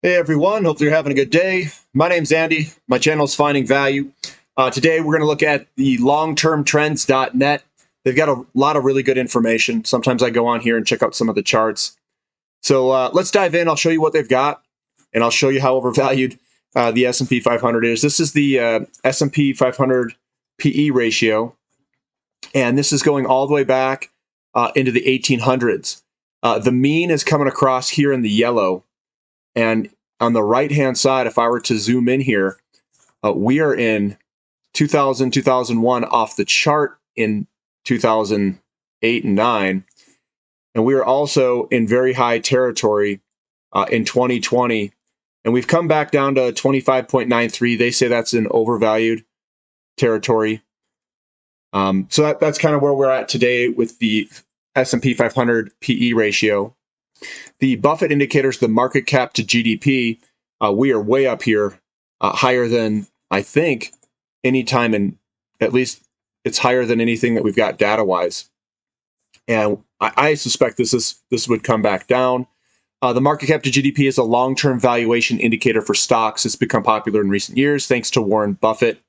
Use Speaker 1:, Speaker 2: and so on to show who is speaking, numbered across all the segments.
Speaker 1: Hey everyone, hope you're having a good day. My name's Andy. My channel is Finding Value. Today we're going to look at the longtermtrends.net. They've got a lot of really good information. Sometimes I go on here and check out some of the charts. So let's dive in. I'll show you what they've got, and I'll show you how overvalued the S&P 500 is. This is the S&P 500 PE ratio, and this is going all the way back into the 1800s. The mean is coming across here in the yellow. And on the right-hand side, if I were to zoom in here, we are in 2000, 2001 off the chart in 2008 and 9. And we are also in very high territory in 2020. And we've come back down to 25.93. They say that's in overvalued territory. So that's kind of where we're at today with the S&P 500 PE ratio. The Buffett indicators, the market cap to GDP, we are way up here, higher than, I think, any time in, at least it's higher than anything that we've got data-wise. And I suspect this would come back down. The market cap to GDP is a long-term valuation indicator for stocks. It's become popular in recent years, thanks to Warren Buffett.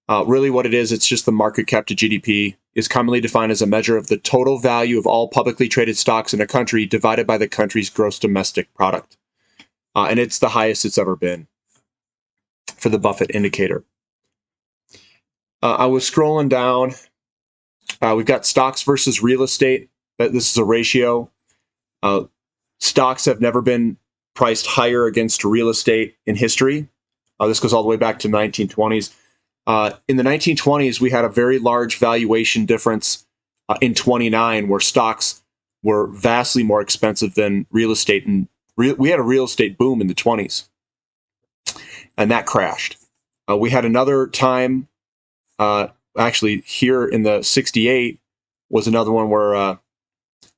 Speaker 1: Really what it is, it's just the market cap to GDP is commonly defined as a measure of the total value of all publicly traded stocks in a country divided by the country's gross domestic product. And it's the highest it's ever been for the Buffett indicator. I was scrolling down. We've got stocks versus real estate. This is a ratio. Stocks have never been priced higher against real estate in history. This goes all the way back to the 1920s. In the 1920s, we had a very large valuation difference in 29, where stocks were vastly more expensive than real estate. And we had a real estate boom in the 20s, and that crashed. We had another time, actually here in the 68 was another one where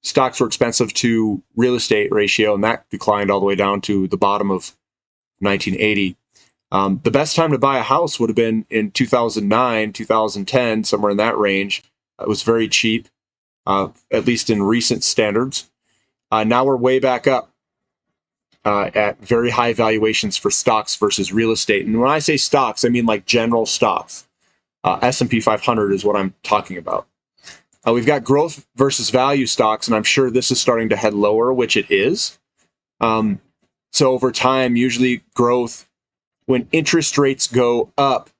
Speaker 1: stocks were expensive to real estate ratio, and that declined all the way down to the bottom of 1980. The best time to buy a house would have been in 2009, 2010, somewhere in that range. It was very cheap, at least in recent standards. Now we're way back up at very high valuations for stocks versus real estate. And when I say stocks, I mean like general stocks. S&P 500 is what I'm talking about. We've got growth versus value stocks, and I'm sure this is starting to head lower, which it is. So over time, usually growth, when interest rates go up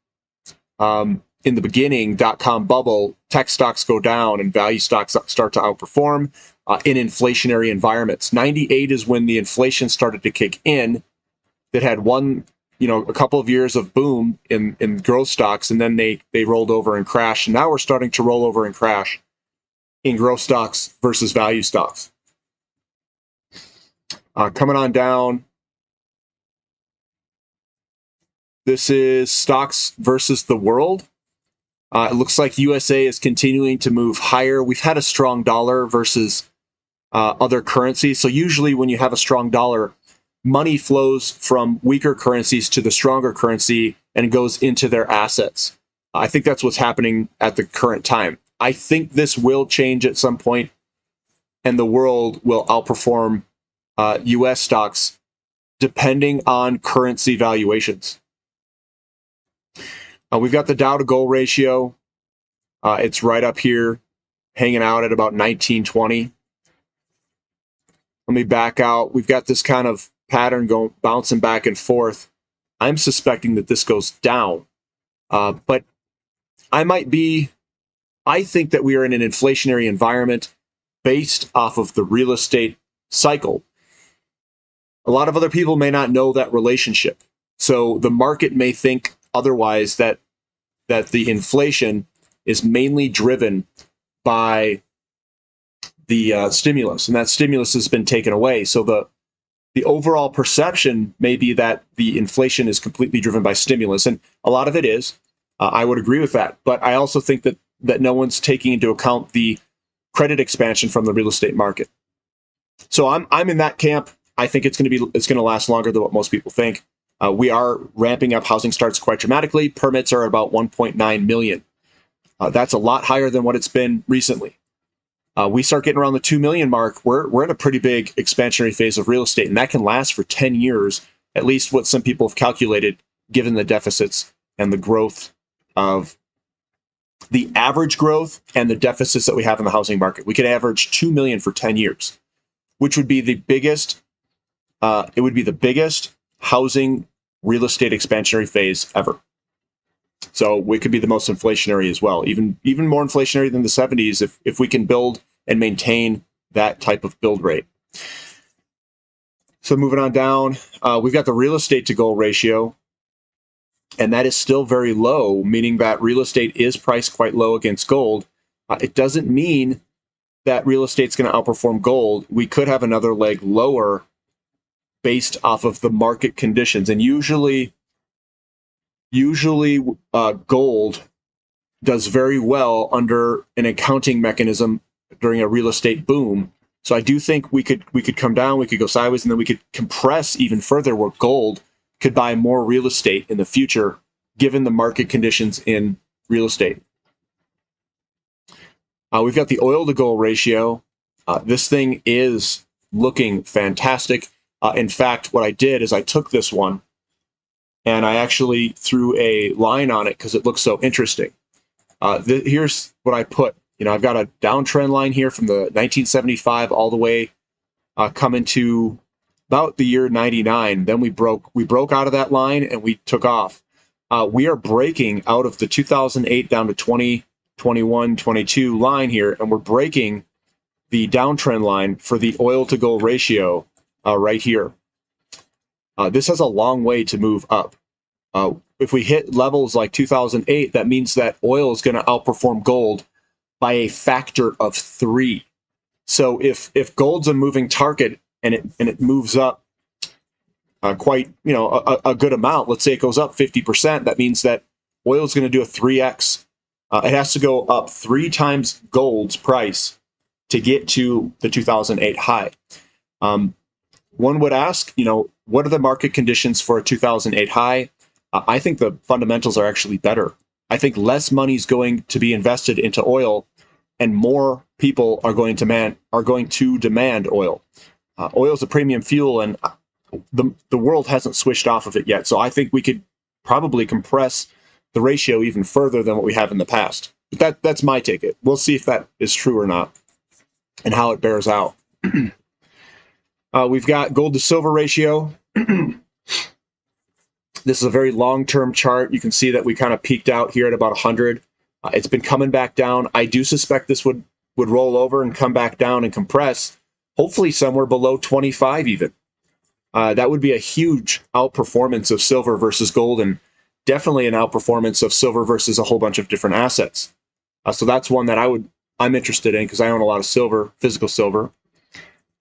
Speaker 1: in the beginning, dot-com bubble, tech stocks go down and value stocks start to outperform in inflationary environments. 98 is when the inflation started to kick in. That had a couple of years of boom in growth stocks, and then they rolled over and crashed. And now we're starting to roll over and crash in growth stocks versus value stocks. Coming on down. This is stocks versus the world. It looks like USA is continuing to move higher. We've had a strong dollar versus other currencies. So usually when you have a strong dollar, money flows from weaker currencies to the stronger currency and goes into their assets. I think that's what's happening at the current time. I think this will change at some point, and the world will outperform US stocks depending on currency valuations. We've got the Dow to gold ratio. It's right up here, hanging out at about 1920. Let me back out. We've got this kind of pattern bouncing back and forth. I'm suspecting that this goes down. But I think that we are in an inflationary environment based off of the real estate cycle. A lot of other people may not know that relationship. So the market may think otherwise, that the inflation is mainly driven by the stimulus, and that stimulus has been taken away. So the overall perception may be that the inflation is completely driven by stimulus, and a lot of it is. I would agree with that, but I also think that no one's taking into account the credit expansion from the real estate market. So I'm in that camp. I think it's going to last longer than what most people think. We are ramping up housing starts quite dramatically. Permits are about 1.9 million. That's a lot higher than what it's been recently. We start getting around the 2 million mark, we're at a pretty big expansionary phase of real estate, and that can last for 10 years, at least what some people have calculated, given the deficits and the growth of the average growth and the deficits that we have in the housing market. We could average 2 million for 10 years, which would be the biggest, it would be the biggest housing real estate expansionary phase ever. So we could be the most inflationary as well, even more inflationary than the 70s if we can build and maintain that type of build rate. So moving on down, we've got the real estate to gold ratio, and that is still very low, meaning that real estate is priced quite low against gold. It doesn't mean that real estate's going to outperform gold. We could have another leg lower based off of the market conditions, and usually gold does very well under an accounting mechanism during a real estate boom. So I do think we could come down, we could go sideways, and then we could compress even further where gold could buy more real estate in the future, given the market conditions in real estate. We've got the oil to gold ratio. This thing is looking fantastic. In fact, what I did is I took this one and I actually threw a line on it because it looks so interesting. Here's what I put. I've got a downtrend line here from the 1975 all the way coming to about the year 99. Then we broke out of that line and we took off. We are breaking out of the 2008 down to 2021, 22 line here, and we're breaking the downtrend line for the oil to gold ratio right here. This has a long way to move up. If we hit levels like 2008, that means that oil is going to outperform gold by a factor of 3. So if gold's a moving target and it moves up quite a good amount, let's say it goes up 50%, that means that oil is going to do a 3x. It has to go up 3 times gold's price to get to the 2008 high. One would ask, what are the market conditions for a 2008 high? I think the fundamentals are actually better. I think less money is going to be invested into oil, and more people are going to demand oil. Oil is a premium fuel, and the world hasn't switched off of it yet. So I think we could probably compress the ratio even further than what we have in the past. But that's my take. We'll see if that is true or not, and how it bears out. We've got gold to silver ratio. This is a very long-term chart. You can see that we kind of peaked out here at about 100. It's been coming back down. I do suspect this would roll over and come back down and compress, hopefully somewhere below 25 even. That would be a huge outperformance of silver versus gold, and definitely an outperformance of silver versus a whole bunch of different assets. So that's one that I'm interested in because I own a lot of silver, physical silver.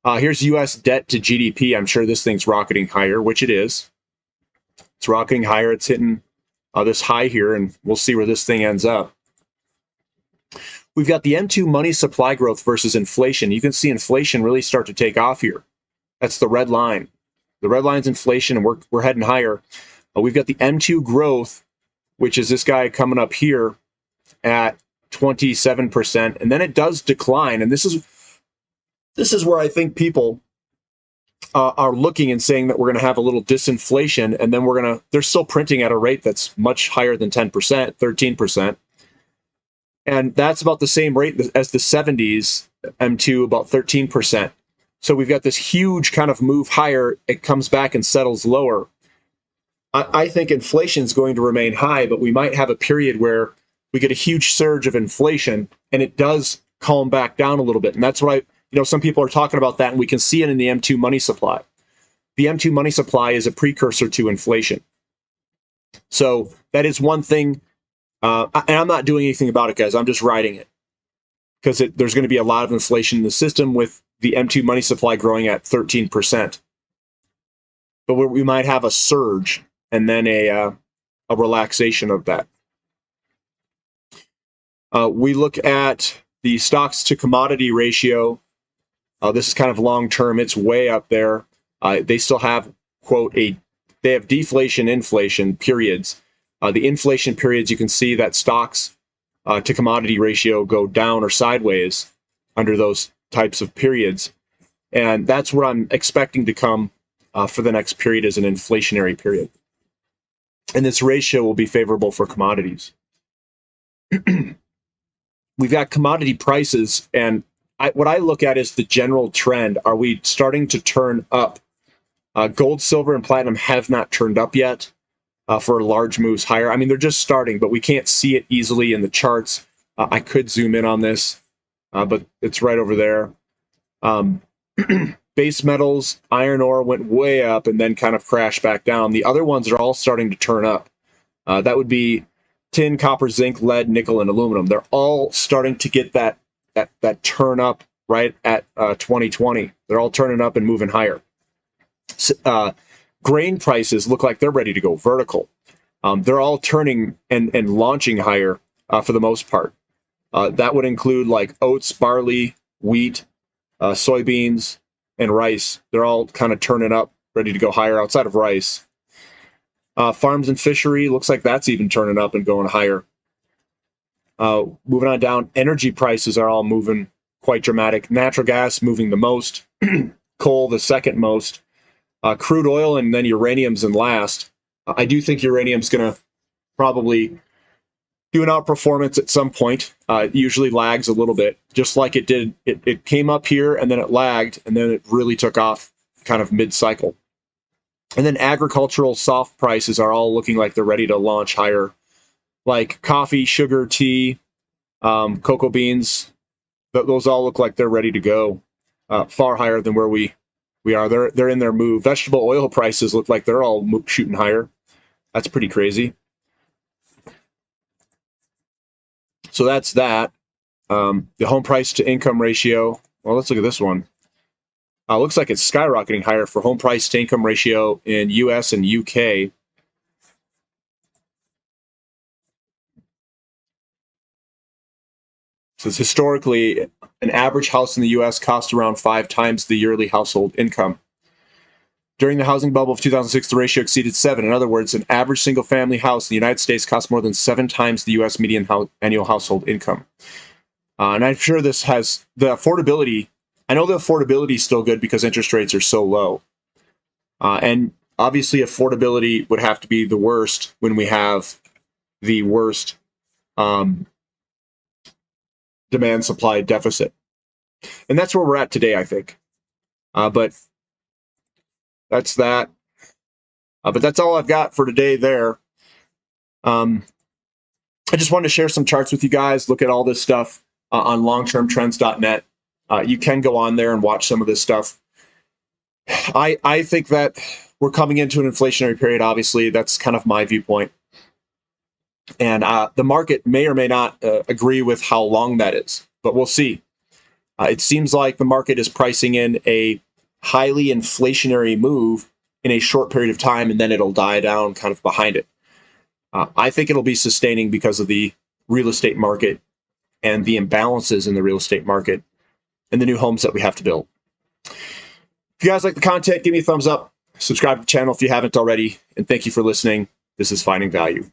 Speaker 1: Here's U.S. debt to GDP. I'm sure this thing's rocketing higher, which it is. It's rocketing higher. It's hitting this high here, and we'll see where this thing ends up. We've got the M2 money supply growth versus inflation. You can see inflation really start to take off here. That's the red line. The red line's inflation, and we're heading higher. We've got the M2 growth, which is this guy coming up here at 27%, and then it does decline. And this is where I think people are looking and saying that we're going to have a little disinflation, and then they're still printing at a rate that's much higher than 10%, 13%. And that's about the same rate as the 70s, M2, about 13%. So we've got this huge kind of move higher. It comes back and settles lower. I think inflation is going to remain high, but we might have a period where we get a huge surge of inflation, and it does calm back down a little bit. And that's what some people are talking about that, and we can see it in the M2 money supply. The M2 money supply is a precursor to inflation. So that is one thing, and I'm not doing anything about it, guys. I'm just riding it because there's going to be a lot of inflation in the system with the M2 money supply growing at 13%. But we might have a surge and then a relaxation of that. We look at the stocks to commodity ratio. This is kind of long term. It's way up there. They still have, quote, they have deflation, inflation periods. The inflation periods, you can see that stocks to commodity ratio go down or sideways. under those types of periods. And that's what I'm expecting to come for the next period as an inflationary period. And this ratio will be favorable for commodities. We've got commodity prices, and what I look at is the general trend. Are we starting to turn up? Gold, silver, and platinum have not turned up yet for large moves higher. I mean, they're just starting, but we can't see it easily in the charts. I could zoom in on this, but it's right over there. Base metals, iron ore went way up and then kind of crashed back down. The other ones are all starting to turn up. That would be tin, copper, zinc, lead, nickel, and aluminum. They're all starting to get that turn up right at 2020. They're all turning up and moving higher. Grain prices look like they're ready to go vertical. They're all turning and launching higher for the most part. That would include like oats, barley, wheat, soybeans, and rice. They're all kind of turning up, ready to go higher outside of rice. Farms and fishery looks like that's even turning up and going higher. Moving on down, energy prices are all moving quite dramatic. Natural gas moving the most, coal the second most, crude oil, and then uranium's in last. I do think uranium's going to probably do an outperformance at some point. It usually lags a little bit, just like it did. It came up here and then it lagged, and then it really took off kind of mid-cycle. And then agricultural soft prices are all looking like they're ready to launch higher, like coffee, sugar, tea, cocoa beans. Those all look like they're ready to go far higher than where we are. They're in their move. Vegetable oil prices look like they're all shooting higher. That's pretty crazy. So that's that. The home price to income ratio. Well, let's look at this one. Looks like it's skyrocketing higher for home price to income ratio in US and UK. It says historically, an average house in the US cost around 5 times the yearly household income. During the housing bubble of 2006, the ratio exceeded 7. In other words, an average single-family house in the United States costs more than 7 times the U.S. median annual household income. And I'm sure this has the affordability. I know the affordability is still good because interest rates are so low. And obviously, affordability would have to be the worst when we have the worst demand-supply deficit. And that's where we're at today, I think. But that's that. But that's all I've got for today there. I just wanted to share some charts with you guys. Look at all this stuff on longtermtrends.net. You can go on there and watch some of this stuff. I think that we're coming into an inflationary period, obviously. That's kind of my viewpoint. And the market may or may not agree with how long that is, but we'll see. It seems like the market is pricing in a highly inflationary move in a short period of time, and then it'll die down kind of behind it. I think it'll be sustaining because of the real estate market and the imbalances in the real estate market and the new homes that we have to build. If you guys like the content, give me a thumbs up. Subscribe to the channel if you haven't already. And thank you for listening. This is Finding Value.